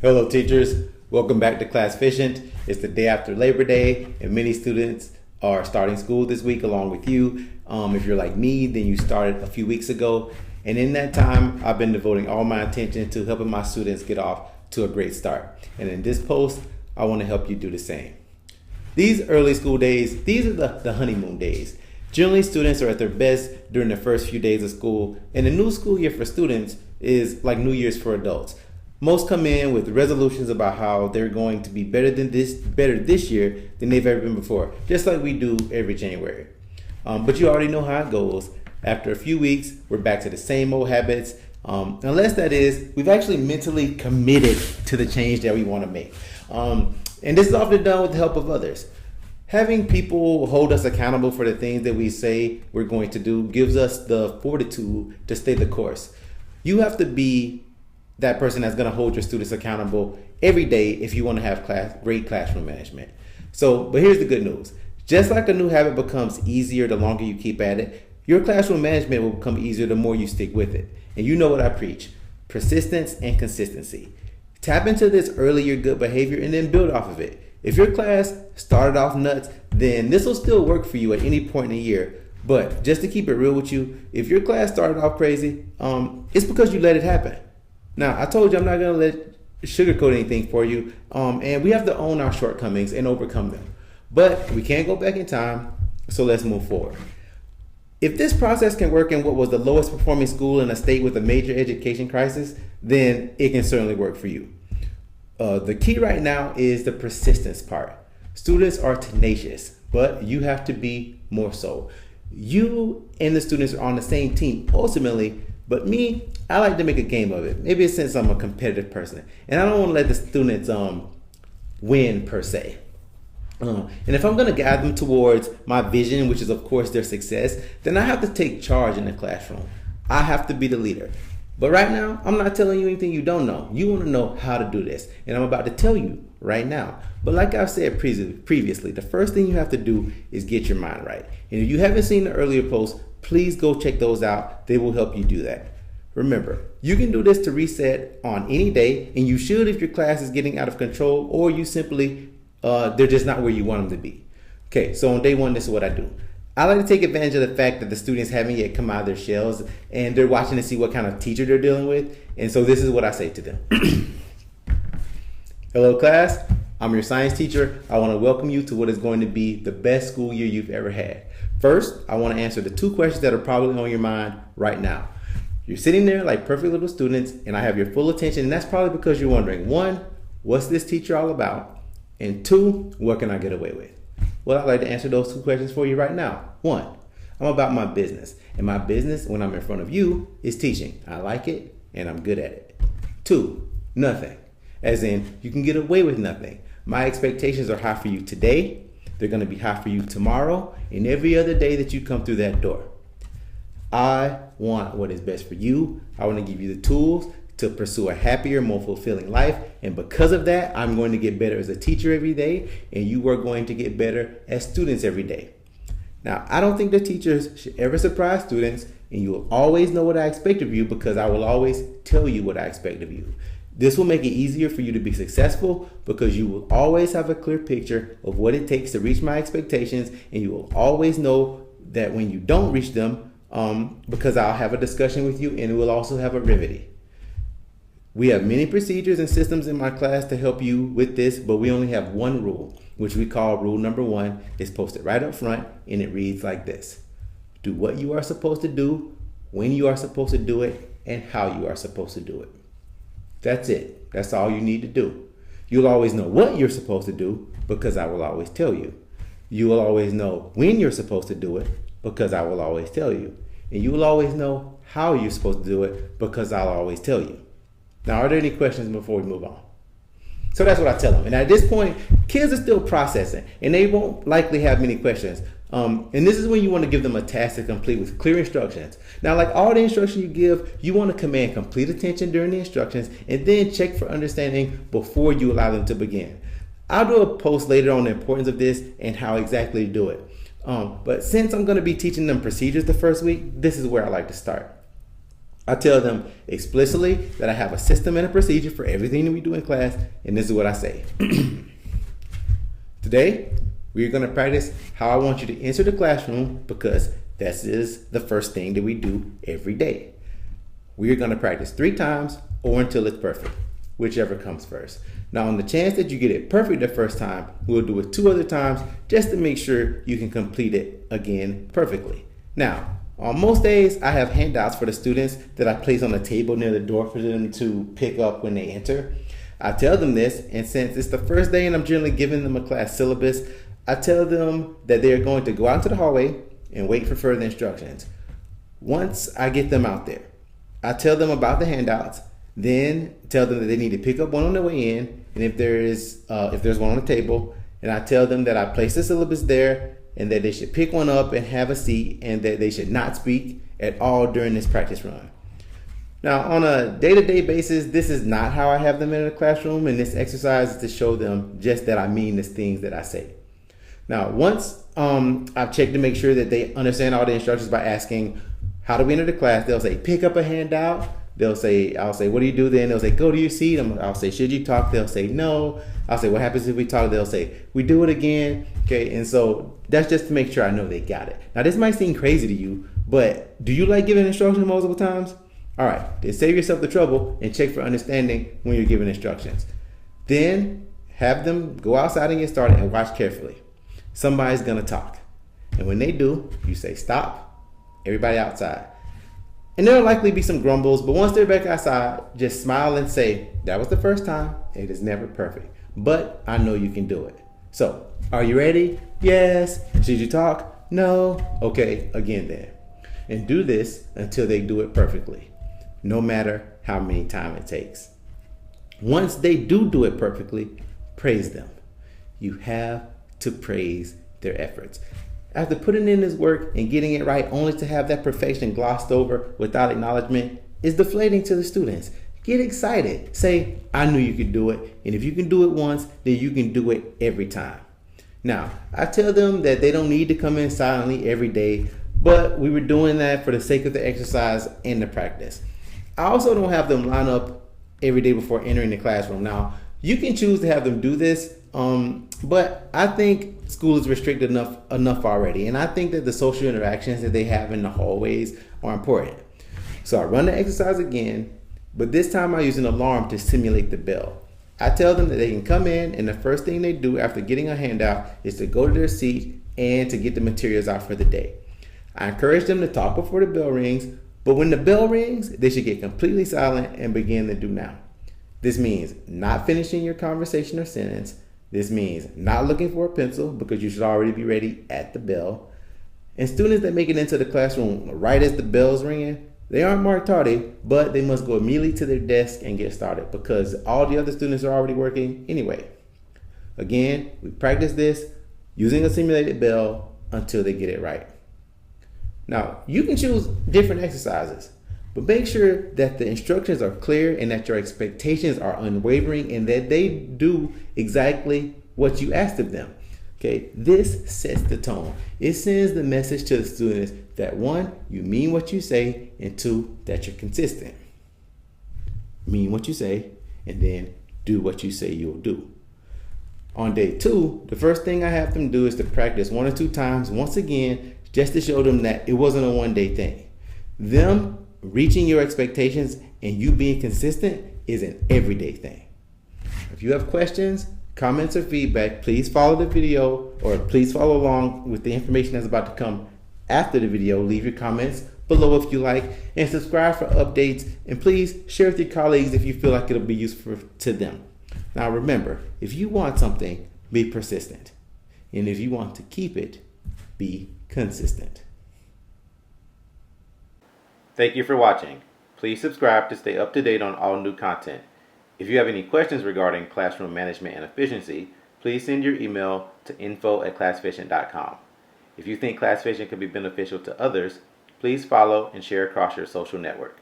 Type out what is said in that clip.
Hello teachers, welcome back to Classficient. It's the day after Labor Day and many students are starting school this week along with you. If you're like me, then you started a few weeks ago. And in that time, I've been devoting all my attention to helping my students get off to a great start. And in this post, I want to help you do the same. These early school days, these are the honeymoon days. Generally, students are at their best during the first few days of school, and the new school year for students is like New Year's for adults. Most come in with resolutions about how they're going to be better this year than they've ever been before, just like we do every January. But you already know how it goes. After a few weeks, we're back to the same old habits, unless that is, we've actually mentally committed to the change that we want to make. And this is often done with the help of others. Having people hold us accountable for the things that we say we're going to do gives us the fortitude to stay the course. You have to be that person that's going to hold your students accountable every day if you want to have great classroom management. But here's the good news. Just like a new habit becomes easier the longer you keep at it, your classroom management will become easier the more you stick with it. And you know what I preach: persistence and consistency. Tap into this earlier good behavior and then build off of it. If your class started off nuts, then this will still work for you at any point in the year. But just to keep it real with you, if your class started off crazy, it's because you let it happen. Now, I told you I'm not going to let sugarcoat anything for you, and we have to own our shortcomings and overcome them. But we can't go back in time, so let's move forward. If this process can work in what was the lowest performing school in a state with a major education crisis, then it can certainly work for you. The key right now is the persistence part. Students are tenacious, but you have to be more so. You and the students are on the same team ultimately, but me, I like to make a game of it. Maybe it's since I'm a competitive person, and I don't want to let the students win per se. And if I'm going to guide them towards my vision, which is of course their success, then I have to take charge in the classroom. I have to be the leader. But right now, I'm not telling you anything you don't know. You want to know how to do this, and I'm about to tell you right now. But like I've said previously, the first thing you have to do is get your mind right. And if you haven't seen the earlier posts, please go check those out. They will help you do that. Remember, you can do this to reset on any day, and you should if your class is getting out of control or you simply, they're just not where you want them to be. Okay, so on day one, this is what I do. I like to take advantage of the fact that the students haven't yet come out of their shells and they're watching to see what kind of teacher they're dealing with. And so this is what I say to them. Hello class, I'm your science teacher. I want to welcome you to what is going to be the best school year you've ever had. First, I want to answer the two questions that are probably on your mind right now. You're sitting there like perfect little students and I have your full attention, and that's probably because you're wondering, one, what's this teacher all about? And two, what can I get away with? Well, I'd like to answer those two questions for you right now. One, I'm about my business. And my business, when I'm in front of you, is teaching. I like it and I'm good at it. Two, nothing. As in, you can get away with nothing. My expectations are high for you today. They're going to be high for you tomorrow and every other day that you come through that door. I want what is best for you. I want to give you the tools to pursue a happier, more fulfilling life. And because of that, I'm going to get better as a teacher every day, and you are going to get better as students every day. Now, I don't think that teachers should ever surprise students, and you will always know what I expect of you because I will always tell you what I expect of you. This will make it easier for you to be successful because you will always have a clear picture of what it takes to reach my expectations, and you will always know that when you don't reach them, because I'll have a discussion with you and it will also have a remedy. We have many procedures and systems in my class to help you with this, but we only have one rule, which we call rule number one. It's posted right up front and it reads like this: do what you are supposed to do, when you are supposed to do it, and how you are supposed to do it. That's it. That's all you need to do. You'll always know what you're supposed to do because I will always tell you. You will always know when you're supposed to do it because I will always tell you. And you will always know how you're supposed to do it because I'll always tell you. Now, are there any questions before we move on? So that's what I tell them. And at this point, kids are still processing and they won't likely have many questions. And this is when you want to give them a task to complete with clear instructions. Now, like all the instruction you give, you want to command complete attention during the instructions and then check for understanding before you allow them to begin. I'll do a post later on the importance of this and how exactly to do it. But since I'm going to be teaching them procedures the first week, this is where I like to start. I tell them explicitly that I have a system and a procedure for everything that we do in class, and this is what I say. Today, we're going to practice how I want you to enter the classroom because this is the first thing that we do every day. We're going to practice 3 times or until it's perfect, whichever comes first. Now, on the chance that you get it perfect the first time, we'll do it 2 other times just to make sure you can complete it again perfectly. Now, on most days, I have handouts for the students that I place on the table near the door for them to pick up when they enter. I tell them this, and since it's the first day and I'm generally giving them a class syllabus, I tell them that they're going to go out to the hallway and wait for further instructions. Once I get them out there, I tell them about the handouts, then tell them that they need to pick up one on the way in, and if there's one on the table, and I tell them that I place the syllabus there and that they should pick one up and have a seat and that they should not speak at all during this practice run. Now, on a day-to-day basis, this is not how I have them in the classroom, and this exercise is to show them just that I mean the things that I say. Now, once I've checked to make sure that they understand all the instructions by asking, how do we enter the class? They'll say, pick up a handout. I'll say, what do you do then? They'll say, go to your seat. I'll say, should you talk? They'll say, no. I'll say, what happens if we talk? They'll say, we do it again. Okay, and so that's just to make sure I know they got it. Now, this might seem crazy to you, but do you like giving instructions multiple times? All right, then save yourself the trouble and check for understanding when you're giving instructions. Then have them go outside and get started and watch carefully. Somebody's gonna talk. And when they do, you say, stop, everybody outside. And there'll likely be some grumbles, but once they're back outside, just smile and say, that was the first time. It is never perfect, but I know you can do it. So, are you ready? Yes. Should you talk? No. Okay, again then. And do this until they do it perfectly, no matter how many times it takes. Once they do it perfectly, praise them. You have to praise their efforts. After putting in this work and getting it right only to have that perfection glossed over without acknowledgement is deflating to the students. Get excited. Say, I knew you could do it. And if you can do it once, then you can do it every time. Now, I tell them that they don't need to come in silently every day, but we were doing that for the sake of the exercise and the practice. I also don't have them line up every day before entering the classroom. Now, you can choose to have them do this, but I think school is restricted enough already. And I think that the social interactions that they have in the hallways are important. So I run the exercise again, but this time I use an alarm to simulate the bell. I tell them that they can come in, and the first thing they do after getting a handout is to go to their seat and to get the materials out for the day. I encourage them to talk before the bell rings, but when the bell rings, they should get completely silent and begin to do now. This means not finishing your conversation or sentence. This means not looking for a pencil because you should already be ready at the bell. And students that make it into the classroom right as the bell's ringing, they aren't marked tardy, but they must go immediately to their desk and get started because all the other students are already working anyway. Again, we practice this using a simulated bell until they get it right. Now, you can choose different exercises, but make sure that the instructions are clear and that your expectations are unwavering and that they do exactly what you asked of them. Okay, this sets the tone. It sends the message to the students that 1, you mean what you say, and 2, that you're consistent. Mean what you say, and then do what you say you'll do. On day 2, the first thing I have them do is to practice 1 or 2 times once again, just to show them that it wasn't a one-day thing. Them reaching your expectations and you being consistent is an everyday thing. If you have questions, comments, or feedback, please follow the video or please follow along with the information that's about to come after the video. Leave your comments below if you like and subscribe for updates, and please share with your colleagues if you feel like it'll be useful to them. Now remember, if you want something, be persistent. And if you want to keep it, be consistent. Thank you for watching. Please subscribe to stay up to date on all new content. If you have any questions regarding classroom management and efficiency, please send your email to info@classficient.com. If you think Classficient could be beneficial to others, please follow and share across your social network.